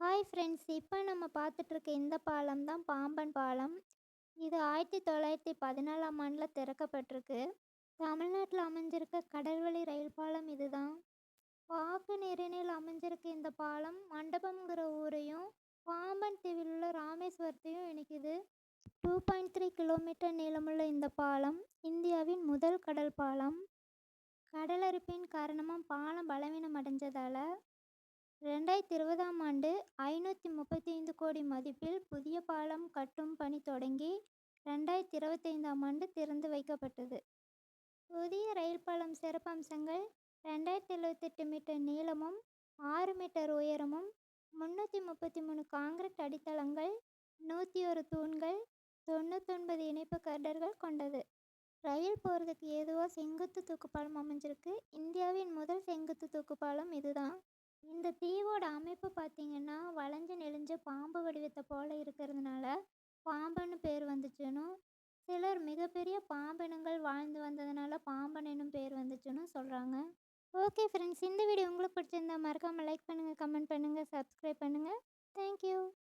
Hi friends, இப்போ நம்ம பார்த்துட்ருக்க இந்த பாலம் தான் பாம்பன் பாலம். இது 1914ஆம் ஆண்டில் திறக்கப்பட்டிருக்கு. தமிழ்நாட்டில் அமைஞ்சிருக்க கடல்வழி ரயில் பாலம் இதுதான். வாக்கு நீரிணையில் அமைஞ்சிருக்க இந்த பாலம் மண்டபம்ங்கிற ஊரையும் பாம்பன் தீவில் உள்ள ராமேஸ்வரத்தையும் இணைக்குது. 2.3 கிலோமீட்டர் நீளமுள்ள இந்த பாலம் இந்தியாவின் முதல் கடல் பாலம். கடலரிப்பின் காரணமாக பாலம் பலவீனம் அடைஞ்சதால் 2020ஆம் ஆண்டு 535 கோடி மதிப்பில் புதிய பாலம் கட்டும் பணி தொடங்கி 2025ஆம் ஆண்டு திறந்து வைக்கப்பட்டது. புதிய ரயில் பாலம் சிறப்பம்சங்கள்: 2078 மீட்டர் நீளமும் 6 மீட்டர் உயரமும், 333 காங்கிரீட் அடித்தளங்கள், 101 தூண்கள், 99 இணைப்பு கர்டர்கள் கொண்டது. ரயில் போகிறதுக்கு ஏதுவாக செங்குத்து தூக்குப்பாலம் அமைஞ்சிருக்கு. இந்தியாவின் முதல் செங்குத்து தூக்குப்பாலம் இதுதான். இந்த தீவோட அமைப்பு பார்த்திங்கன்னா வளைஞ்சு நெளிஞ்ச பாம்பு வடிவத்தை போல் இருக்கிறதுனால பாம்பன்னு பேர் வந்துச்சுன்னு, சிலர் மிகப்பெரிய பாம்பினங்கள் வாழ்ந்து வந்ததுனால பாம்பன் என்னும் பேர் வந்துச்சுன்னு சொல்கிறாங்க. ஓகே ஃப்ரெண்ட்ஸ், இந்த வீடியோ உங்களுக்கு பிடிச்சிருந்தா மறக்காமல் லைக் பண்ணுங்கள், கமெண்ட் பண்ணுங்கள், சப்ஸ்கிரைப் பண்ணுங்கள். தேங்க்யூ.